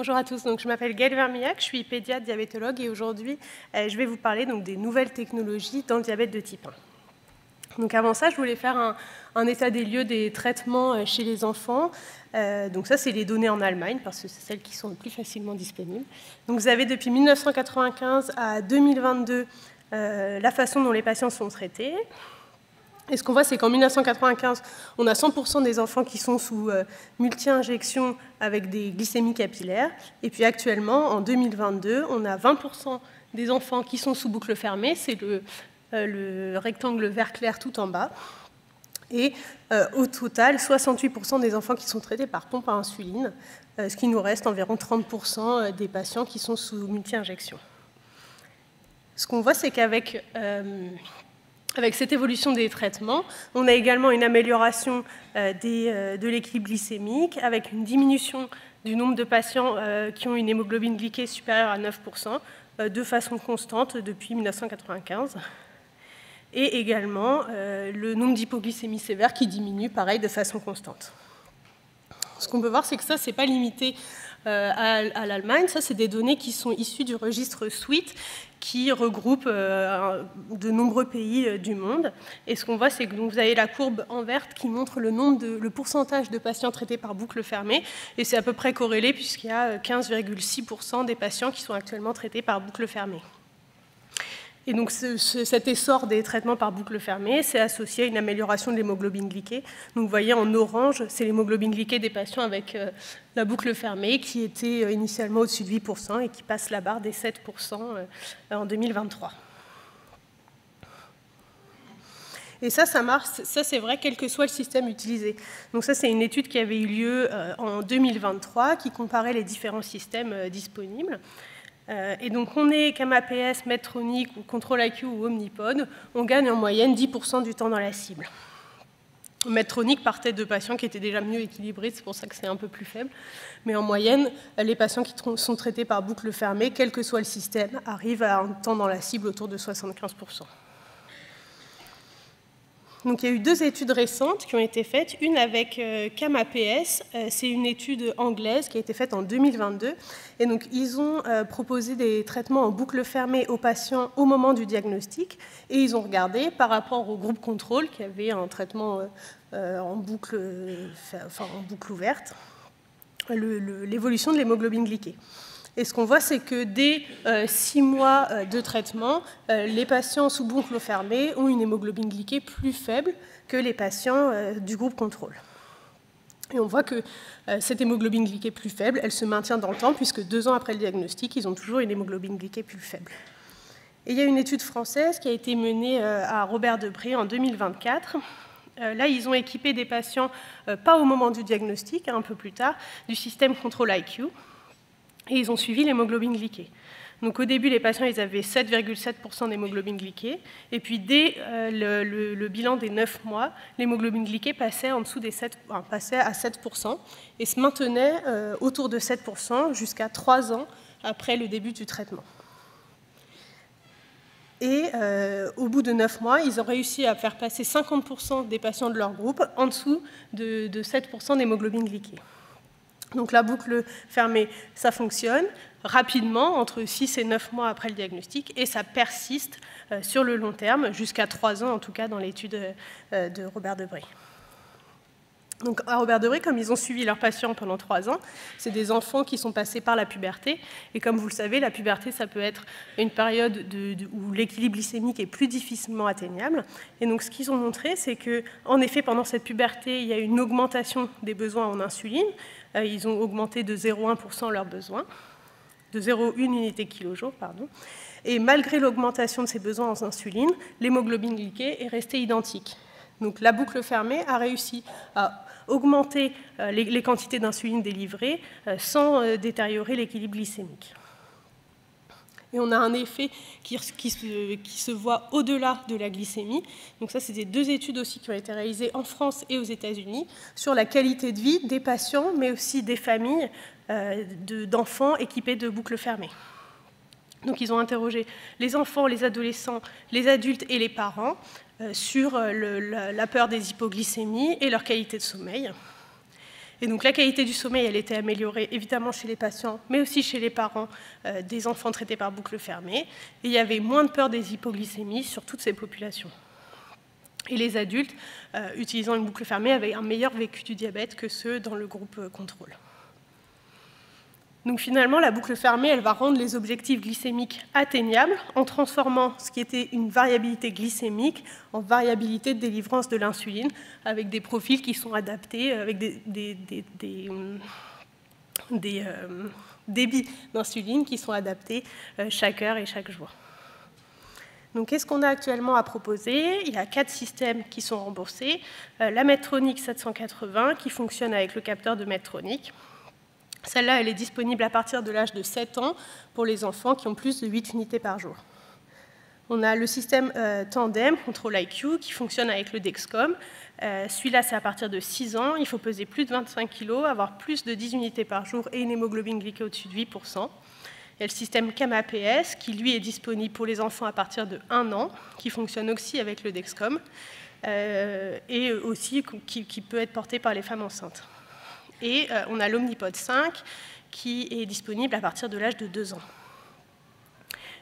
Bonjour à tous, donc, je m'appelle Gaëlle Vermillac, je suis pédiatre diabétologue et aujourd'hui je vais vous parler donc, des nouvelles technologies dans le diabète de type 1. Donc, avant ça, je voulais faire un état des lieux des traitements chez les enfants. Donc ça, c'est les données en Allemagne, parce que c'est celles qui sont le plus facilement disponibles. Donc vous avez depuis 1995 à 2022 la façon dont les patients sont traités. Et ce qu'on voit, c'est qu'en 1995, on a 100% des enfants qui sont sous multi-injection avec des glycémies capillaires. Et puis actuellement, en 2022, on a 20% des enfants qui sont sous boucle fermée. C'est le rectangle vert clair tout en bas. Et au total, 68% des enfants qui sont traités par pompe à insuline, ce qui nous reste environ 30% des patients qui sont sous multi-injection. Ce qu'on voit, c'est qu'avec cette évolution des traitements, on a également une amélioration de l'équilibre glycémique, avec une diminution du nombre de patients qui ont une hémoglobine glyquée supérieure à 9%, de façon constante depuis 1995. Et également le nombre d'hypoglycémies sévères qui diminue, pareil, de façon constante. Ce qu'on peut voir, c'est que ça, ce n'est pas limité à l'Allemagne. Ça, c'est des données qui sont issues du registre SWEET, qui regroupe de nombreux pays du monde. Et ce qu'on voit, c'est que vous avez la courbe en verte qui montre le pourcentage de patients traités par boucle fermée. Et c'est à peu près corrélé, puisqu'il y a 15,6% des patients qui sont actuellement traités par boucle fermée. Et donc cet essor des traitements par boucle fermée, c'est associé à une amélioration de l'hémoglobine glyquée. Donc vous voyez en orange, c'est l'hémoglobine glyquée des patients avec la boucle fermée qui était initialement au-dessus de 8% et qui passe la barre des 7% en 2023. Et ça marche, ça c'est vrai, quel que soit le système utilisé. Donc ça, c'est une étude qui avait eu lieu en 2023 qui comparait les différents systèmes disponibles. Et donc, on est CAM-APS, Medtronic ou Control-IQ ou Omnipod, on gagne en moyenne 10% du temps dans la cible. Medtronic partait de patients qui étaient déjà mieux équilibrés, c'est pour ça que c'est un peu plus faible. Mais en moyenne, les patients qui sont traités par boucle fermée, quel que soit le système, arrivent à un temps dans la cible autour de 75%. Donc, il y a eu 2 études récentes qui ont été faites. Une avec CAM-APS, c'est une étude anglaise qui a été faite en 2022. Et donc, ils ont proposé des traitements en boucle fermée aux patients au moment du diagnostic. Et ils ont regardé, par rapport au groupe contrôle, qui avait un traitement en boucle ouverte, l'évolution de l'hémoglobine glyquée. Et ce qu'on voit, c'est que dès 6 mois de traitement, les patients sous boucle fermée ont une hémoglobine glyquée plus faible que les patients du groupe contrôle. Et on voit que cette hémoglobine glyquée plus faible, elle se maintient dans le temps, puisque 2 ans après le diagnostic, ils ont toujours une hémoglobine glyquée plus faible. Et il y a une étude française qui a été menée à Robert Debré en 2024. Là, ils ont équipé des patients, pas au moment du diagnostic, un peu plus tard, du système Control-IQ. Et ils ont suivi l'hémoglobine glyquée. Donc au début, les patients ils avaient 7,7% d'hémoglobine glyquée. Et puis dès le bilan des 9 mois, l'hémoglobine glyquée passait à 7% et se maintenait autour de 7% jusqu'à 3 ans après le début du traitement. Et au bout de 9 mois, ils ont réussi à faire passer 50% des patients de leur groupe en dessous de 7% d'hémoglobine glyquée. Donc la boucle fermée, ça fonctionne rapidement, entre 6 et 9 mois après le diagnostic, et ça persiste sur le long terme, jusqu'à 3 ans en tout cas dans l'étude de Robert Debré. Donc à Robert Debré, comme ils ont suivi leurs patients pendant 3 ans, c'est des enfants qui sont passés par la puberté, et comme vous le savez, la puberté, ça peut être une période où l'équilibre glycémique est plus difficilement atteignable. Et donc ce qu'ils ont montré, c'est qu'en effet, pendant cette puberté, il y a une augmentation des besoins en insuline. Ils ont augmenté de 0,1% leurs besoins, de 0,1 unité kilo-jour, pardon. Et malgré l'augmentation de ces besoins en insuline, l'hémoglobine glyquée est restée identique. Donc la boucle fermée a réussi à augmenter les quantités d'insuline délivrées sans détériorer l'équilibre glycémique. Et on a un effet qui se voit au-delà de la glycémie. Donc ça, c'est des 2 études aussi qui ont été réalisées en France et aux États-Unis sur la qualité de vie des patients, mais aussi des familles d'enfants équipés de boucles fermées. Donc ils ont interrogé les enfants, les adolescents, les adultes et les parents sur la peur des hypoglycémies et leur qualité de sommeil. Et donc la qualité du sommeil, elle était améliorée évidemment chez les patients, mais aussi chez les parents des enfants traités par boucle fermée. Et il y avait moins de peur des hypoglycémies sur toutes ces populations. Et les adultes utilisant une boucle fermée avaient un meilleur vécu du diabète que ceux dans le groupe contrôle. Donc finalement, la boucle fermée, elle va rendre les objectifs glycémiques atteignables en transformant ce qui était une variabilité glycémique en variabilité de délivrance de l'insuline, avec des profils qui sont adaptés, avec des débits d'insuline qui sont adaptés chaque heure et chaque jour. Donc, qu'est-ce qu'on a actuellement à proposer? Il y a 4 systèmes qui sont remboursés. La Medtronic 780 qui fonctionne avec le capteur de Medtronic. Celle-là, elle est disponible à partir de l'âge de 7 ans pour les enfants qui ont plus de 8 unités par jour. On a le système Tandem, Control-IQ, qui fonctionne avec le Dexcom. Celui-là, c'est à partir de 6 ans. Il faut peser plus de 25 kg, avoir plus de 10 unités par jour et une hémoglobine glyquée au-dessus de 8%. Il y a le système CAM-APS, qui lui est disponible pour les enfants à partir de 1 an, qui fonctionne aussi avec le Dexcom, et aussi qui peut être porté par les femmes enceintes. Et on a l'Omnipod 5 qui est disponible à partir de l'âge de 2 ans.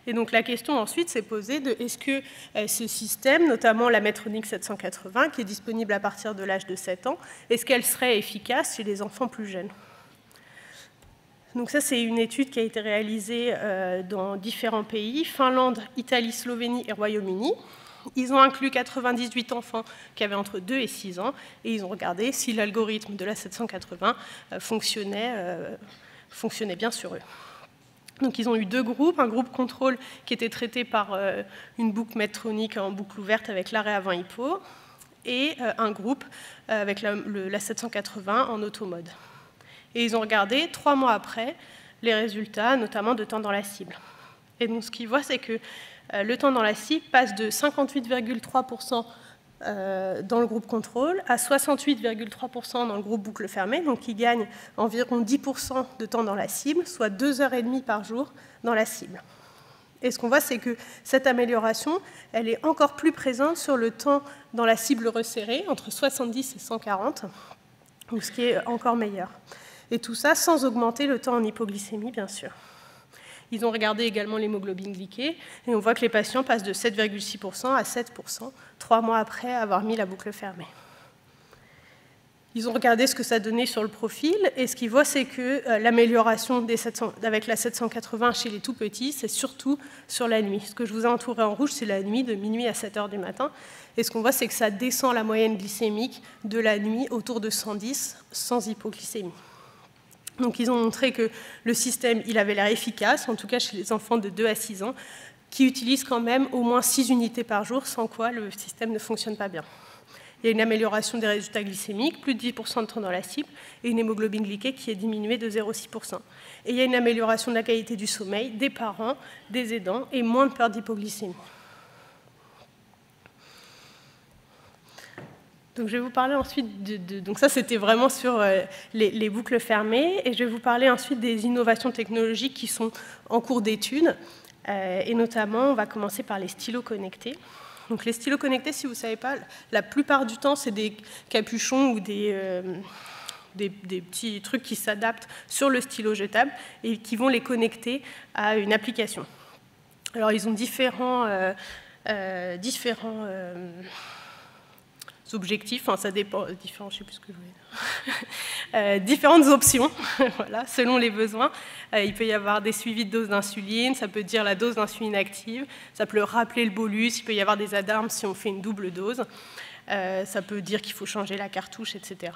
Et donc la question ensuite s'est posée de est-ce que ce système, notamment la Medtronic 780, qui est disponible à partir de l'âge de 7 ans, est-ce qu'elle serait efficace chez les enfants plus jeunes? Donc ça, c'est une étude qui a été réalisée dans différents pays, Finlande, Italie, Slovénie et Royaume-Uni. Ils ont inclus 98 enfants qui avaient entre 2 et 6 ans, et ils ont regardé si l'algorithme de la 780 fonctionnait bien sur eux. Donc ils ont eu 2 groupes, un groupe contrôle qui était traité par une boucle Medtronic en boucle ouverte avec l'arrêt avant hypo, et un groupe avec la 780 en automode. Et ils ont regardé 3 mois après les résultats, notamment de temps dans la cible. Et donc ce qu'ils voient, c'est que le temps dans la cible passe de 58,3% dans le groupe contrôle à 68,3% dans le groupe boucle fermée, donc ils gagnent environ 10% de temps dans la cible, soit 2h30 par jour dans la cible. Et ce qu'on voit, c'est que cette amélioration, elle est encore plus présente sur le temps dans la cible resserrée, entre 70 et 140, ce qui est encore meilleur. Et tout ça sans augmenter le temps en hypoglycémie, bien sûr. Ils ont regardé également l'hémoglobine glyquée, et on voit que les patients passent de 7,6% à 7%, 3 mois après avoir mis la boucle fermée. Ils ont regardé ce que ça donnait sur le profil, et ce qu'ils voient, c'est que l'amélioration avec la 780 chez les tout-petits, c'est surtout sur la nuit. Ce que je vous ai entouré en rouge, c'est la nuit, de minuit à 7 h du matin. Et ce qu'on voit, c'est que ça descend la moyenne glycémique de la nuit autour de 110, sans hypoglycémie. Donc ils ont montré que le système, il avait l'air efficace, en tout cas chez les enfants de 2 à 6 ans, qui utilisent quand même au moins 6 unités par jour, sans quoi le système ne fonctionne pas bien. Il y a une amélioration des résultats glycémiques, plus de 10% de temps dans la cible, et une hémoglobine glyquée qui est diminuée de 0,6%. Et il y a une amélioration de la qualité du sommeil des parents, des aidants, et moins de peur d'hypoglycémie. Donc, je vais vous parler ensuite donc ça, c'était vraiment sur les boucles fermées. Et je vais vous parler ensuite des innovations technologiques qui sont en cours d'étude. Et notamment, on va commencer par les stylos connectés. Donc, les stylos connectés, si vous ne savez pas, la plupart du temps, c'est des capuchons ou des petits trucs qui s'adaptent sur le stylo jetable et qui vont les connecter à une application. Alors, ils ont différents objectifs, enfin ça dépend, je ne sais plus ce que je voulais dire. Différentes options, voilà, selon les besoins. Il peut y avoir des suivis de doses d'insuline, ça peut dire la dose d'insuline active, ça peut rappeler le bolus, il peut y avoir des alarmes si on fait une double dose. Ça peut dire qu'il faut changer la cartouche, etc.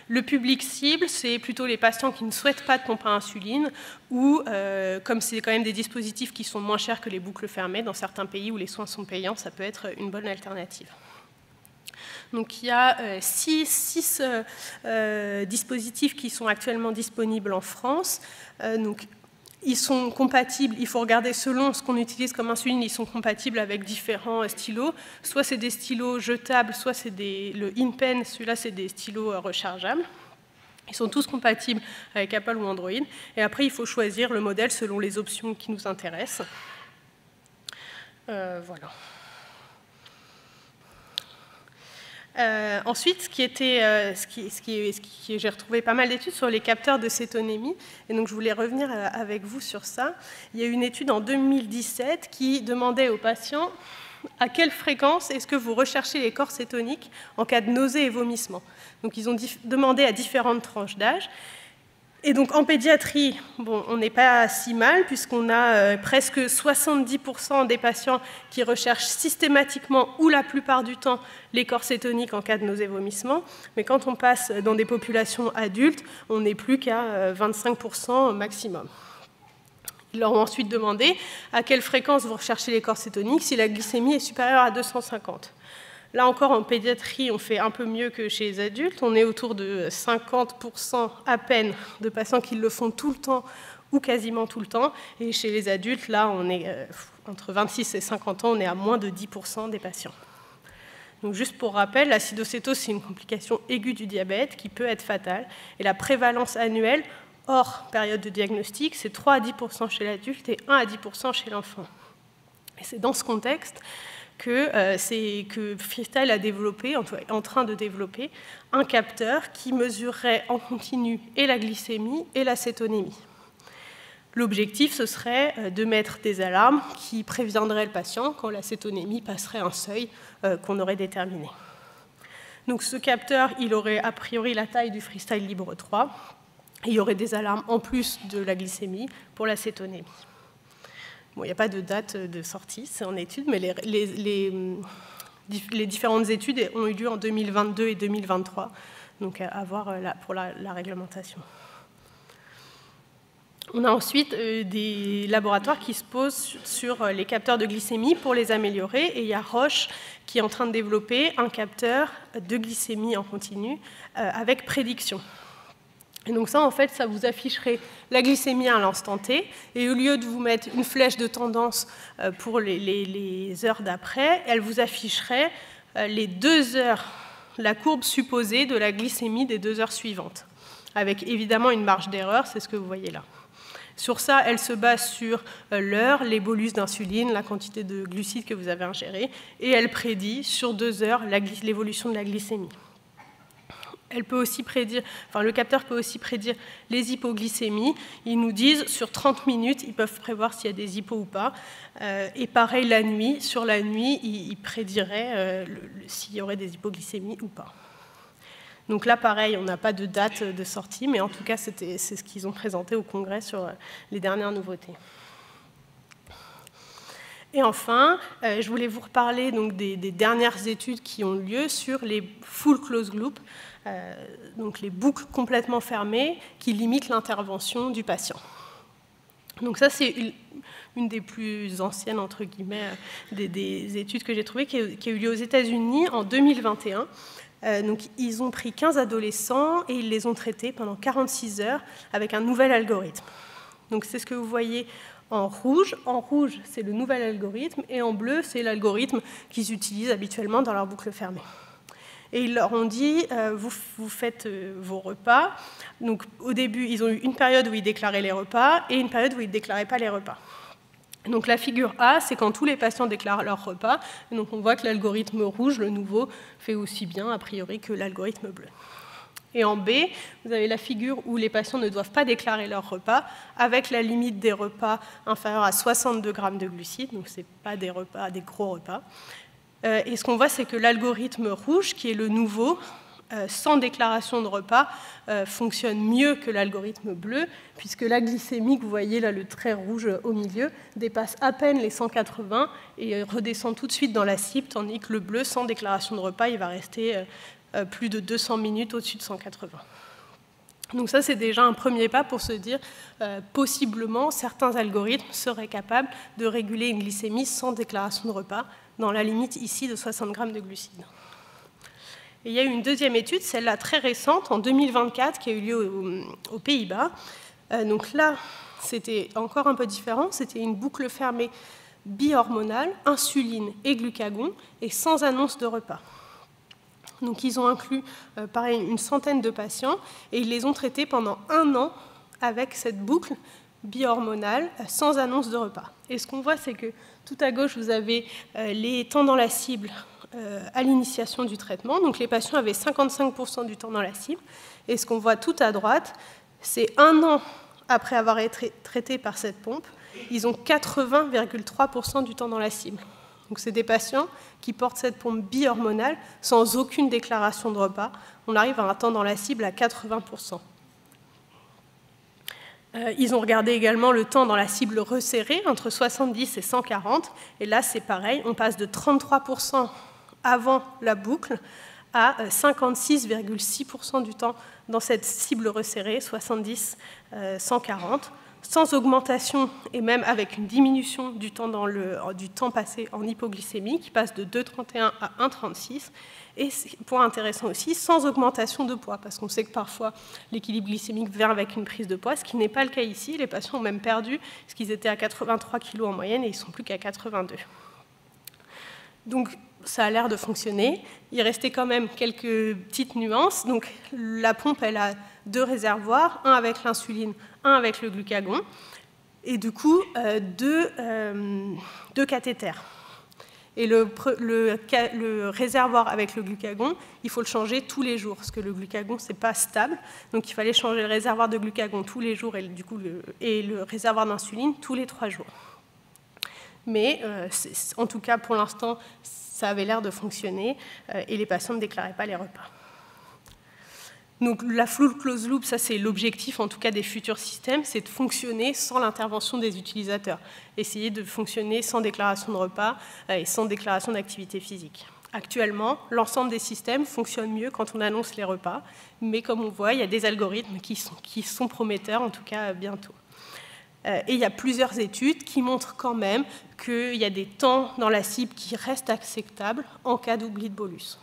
Le public cible, c'est plutôt les patients qui ne souhaitent pas de pompe à insuline ou, comme c'est quand même des dispositifs qui sont moins chers que les boucles fermées, dans certains pays où les soins sont payants, ça peut être une bonne alternative. Donc il y a 6 dispositifs qui sont actuellement disponibles en France. Donc, ils sont compatibles, il faut regarder selon ce qu'on utilise comme insuline, ils sont compatibles avec différents stylos. Soit c'est des stylos jetables, soit c'est le InPen, celui-là c'est des stylos rechargeables. Ils sont tous compatibles avec Apple ou Android. Et après, il faut choisir le modèle selon les options qui nous intéressent. Voilà. Ensuite, j'ai retrouvé pas mal d'études sur les capteurs de cétonémie, et donc je voulais revenir avec vous sur ça. Il y a eu une étude en 2017 qui demandait aux patients à quelle fréquence est-ce que vous recherchez les corps cétoniques en cas de nausées et vomissements. Donc ils ont demandé à différentes tranches d'âge. Et donc en pédiatrie, bon, on n'est pas si mal puisqu'on a presque 70% des patients qui recherchent systématiquement ou la plupart du temps les corps cétoniques en cas de nausées et vomissements. Mais quand on passe dans des populations adultes, on n'est plus qu'à 25% maximum. Ils leur ont ensuite demandé à quelle fréquence vous recherchez les corps cétoniques si la glycémie est supérieure à 250. Là encore, en pédiatrie, on fait un peu mieux que chez les adultes. On est autour de 50% à peine de patients qui le font tout le temps ou quasiment tout le temps. Et chez les adultes, là, on est entre 26 et 50 ans, on est à moins de 10% des patients. Donc, juste pour rappel, l'acidocétose, c'est une complication aiguë du diabète qui peut être fatale. Et la prévalence annuelle, hors période de diagnostic, c'est 3 à 10% chez l'adulte et 1 à 10% chez l'enfant. Et c'est dans ce contexte que Freestyle a développé, en train de développer, un capteur qui mesurerait en continu et la glycémie et la cétonémie. L'objectif, ce serait de mettre des alarmes qui préviendraient le patient quand la cétonémie passerait un seuil qu'on aurait déterminé. Donc ce capteur, il aurait a priori la taille du Freestyle Libre 3, et il y aurait des alarmes en plus de la glycémie pour la cétonémie. Bon, il n'y a pas de date de sortie, c'est en étude, mais les différentes études ont eu lieu en 2022 et 2023, donc à voir pour la réglementation. On a ensuite des laboratoires qui se posent sur les capteurs de glycémie pour les améliorer, et il y a Roche qui est en train de développer un capteur de glycémie en continu avec prédiction. Et donc ça, en fait, ça vous afficherait la glycémie à l'instant T, et au lieu de vous mettre une flèche de tendance pour les heures d'après, elle vous afficherait les 2 heures, la courbe supposée de la glycémie des 2 heures suivantes, avec évidemment une marge d'erreur, c'est ce que vous voyez là. Sur ça, elle se base sur l'heure, les bolus d'insuline, la quantité de glucides que vous avez ingérés, et elle prédit sur 2 heures l'évolution de la glycémie. Elle peut aussi prédire, le capteur peut aussi prédire les hypoglycémies. Ils nous disent, sur 30 minutes, ils peuvent prévoir s'il y a des hypos ou pas. Et pareil, la nuit, sur la nuit, ils prédiraient s'il y aurait des hypoglycémies ou pas. Donc là, pareil, on n'a pas de date de sortie, mais en tout cas, c'est ce qu'ils ont présenté au Congrès sur les dernières nouveautés. Et enfin, je voulais vous reparler donc, des dernières études qui ont lieu sur les full closed loop, donc les boucles complètement fermées qui limitent l'intervention du patient. Donc ça, c'est une des plus anciennes, entre guillemets, des études que j'ai trouvées, qui a eu lieu aux États-Unis en 2021. Donc, ils ont pris 15 adolescents et ils les ont traités pendant 46 heures avec un nouvel algorithme. Donc, c'est ce que vous voyez en rouge. En rouge, c'est le nouvel algorithme, et en bleu, c'est l'algorithme qu'ils utilisent habituellement dans leur boucle fermée. Et ils leur ont dit, vous faites vos repas. Donc, au début, ils ont eu une période où ils déclaraient les repas et une période où ils ne déclaraient pas les repas. Donc, la figure A, c'est quand tous les patients déclarent leurs repas. Et donc, on voit que l'algorithme rouge, le nouveau, fait aussi bien, a priori, que l'algorithme bleu. Et en B, vous avez la figure où les patients ne doivent pas déclarer leurs repas, avec la limite des repas inférieure à 62 grammes de glucides. Donc, ce n'est pas des repas, des gros repas. Et ce qu'on voit, c'est que l'algorithme rouge, qui est le nouveau, sans déclaration de repas, fonctionne mieux que l'algorithme bleu, puisque la glycémie, que vous voyez là, le trait rouge au milieu, dépasse à peine les 180 et redescend tout de suite dans la cible, tandis que le bleu, sans déclaration de repas, il va rester plus de 200 minutes au-dessus de 180. Donc ça, c'est déjà un premier pas pour se dire, possiblement, certains algorithmes seraient capables de réguler une glycémie sans déclaration de repas, dans la limite ici de 60 grammes de glucides. Et il y a eu une deuxième étude, celle-là très récente, en 2024, qui a eu lieu aux Pays-Bas. Donc là, c'était encore un peu différent, c'était une boucle fermée bihormonale, insuline et glucagon, et sans annonce de repas. Donc ils ont inclus, pareil, une centaine de patients, et ils les ont traités pendant 1 an avec cette boucle bihormonale sans annonce de repas. Et ce qu'on voit, c'est que tout à gauche, vous avez les temps dans la cible à l'initiation du traitement. Donc les patients avaient 55% du temps dans la cible. Et ce qu'on voit tout à droite, c'est 1 an après avoir été traités par cette pompe, ils ont 80,3% du temps dans la cible. Donc c'est des patients qui portent cette pompe bi-hormonale sans aucune déclaration de repas. On arrive à un temps dans la cible à 80%. Ils ont regardé également le temps dans la cible resserrée, entre 70 et 140. Et là, c'est pareil, on passe de 33% avant la boucle à 56,6% du temps dans cette cible resserrée, 70-140, sans augmentation et même avec une diminution du temps passé en hypoglycémie, qui passe de 2,31 à 1,36. Et point intéressant aussi, sans augmentation de poids, parce qu'on sait que parfois l'équilibre glycémique vient avec une prise de poids, ce qui n'est pas le cas ici. Les patients ont même perdu, parce qu'ils étaient à 83 kg en moyenne et ils ne sont plus qu'à 82. Donc ça a l'air de fonctionner. Il restait quand même quelques petites nuances. Donc la pompe, elle a 2 réservoirs, un avec l'insuline, un avec le glucagon, et du coup 2 cathéters. Et le réservoir avec le glucagon, il faut le changer tous les jours, parce que le glucagon, ce n'est pas stable. Donc il fallait changer le réservoir de glucagon tous les jours et le réservoir d'insuline tous les 3 jours. Mais en tout cas, pour l'instant, ça avait l'air de fonctionner et les patients ne déclaraient pas les repas. Donc la full closed loop, ça c'est l'objectif en tout cas des futurs systèmes, c'est de fonctionner sans l'intervention des utilisateurs. Essayer de fonctionner sans déclaration de repas et sans déclaration d'activité physique. Actuellement, l'ensemble des systèmes fonctionne mieux quand on annonce les repas, mais comme on voit, il y a des algorithmes qui sont prometteurs, en tout cas bientôt. Et il y a plusieurs études qui montrent quand même qu'il y a des temps dans la cible qui restent acceptables en cas d'oubli de bolus.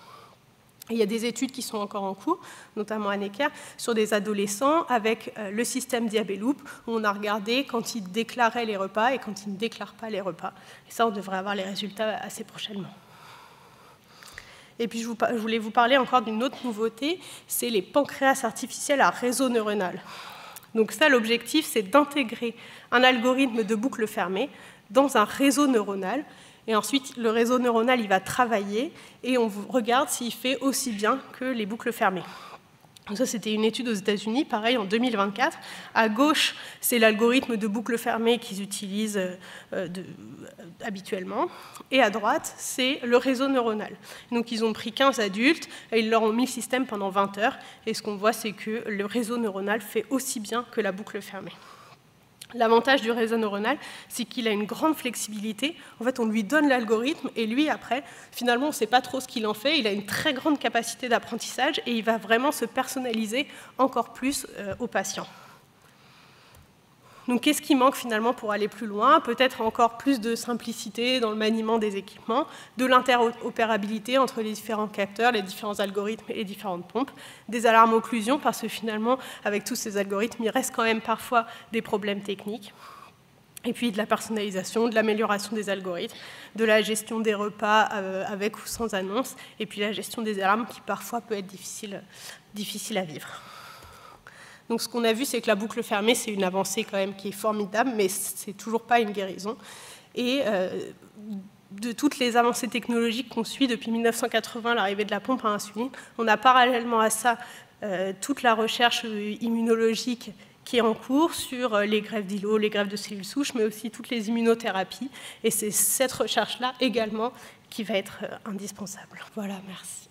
Il y a des études qui sont encore en cours, notamment à Necker, sur des adolescents avec le système Diabeloop, où on a regardé quand ils déclaraient les repas et quand ils ne déclarent pas les repas. Et ça, on devrait avoir les résultats assez prochainement. Et puis, je voulais vous parler encore d'une autre nouveauté, c'est les pancréas artificiels à réseau neuronal. Donc ça, l'objectif, c'est d'intégrer un algorithme de boucle fermée dans un réseau neuronal. Et ensuite, le réseau neuronal, il va travailler et on regarde s'il fait aussi bien que les boucles fermées. Donc ça, c'était une étude aux États-Unis, pareil, en 2024. À gauche, c'est l'algorithme de boucle fermée qu'ils utilisent habituellement. Et à droite, c'est le réseau neuronal. Donc, ils ont pris 15 adultes et ils leur ont mis le système pendant 20 heures. Et ce qu'on voit, c'est que le réseau neuronal fait aussi bien que la boucle fermée. L'avantage du réseau neuronal, c'est qu'il a une grande flexibilité. En fait, on lui donne l'algorithme et lui, après, finalement, on ne sait pas trop ce qu'il en fait. Il a une très grande capacité d'apprentissage et il va vraiment se personnaliser encore plus aux patients. Donc, qu'est-ce qui manque finalement pour aller plus loin? Peut-être encore plus de simplicité dans le maniement des équipements, de l'interopérabilité entre les différents capteurs, les différents algorithmes et les différentes pompes, des alarmes occlusion, parce que finalement, avec tous ces algorithmes, il reste quand même parfois des problèmes techniques. Et puis de la personnalisation, de l'amélioration des algorithmes, de la gestion des repas avec ou sans annonce, et puis la gestion des alarmes qui parfois peut être difficile à vivre. Donc ce qu'on a vu, c'est que la boucle fermée, c'est une avancée quand même qui est formidable, mais ce n'est toujours pas une guérison. Et de toutes les avancées technologiques qu'on suit depuis 1980, l'arrivée de la pompe à insuline, on a parallèlement à ça toute la recherche immunologique qui est en cours sur les greffes d'îlots, les greffes de cellules souches, mais aussi toutes les immunothérapies. Et c'est cette recherche-là également qui va être indispensable. Voilà, merci.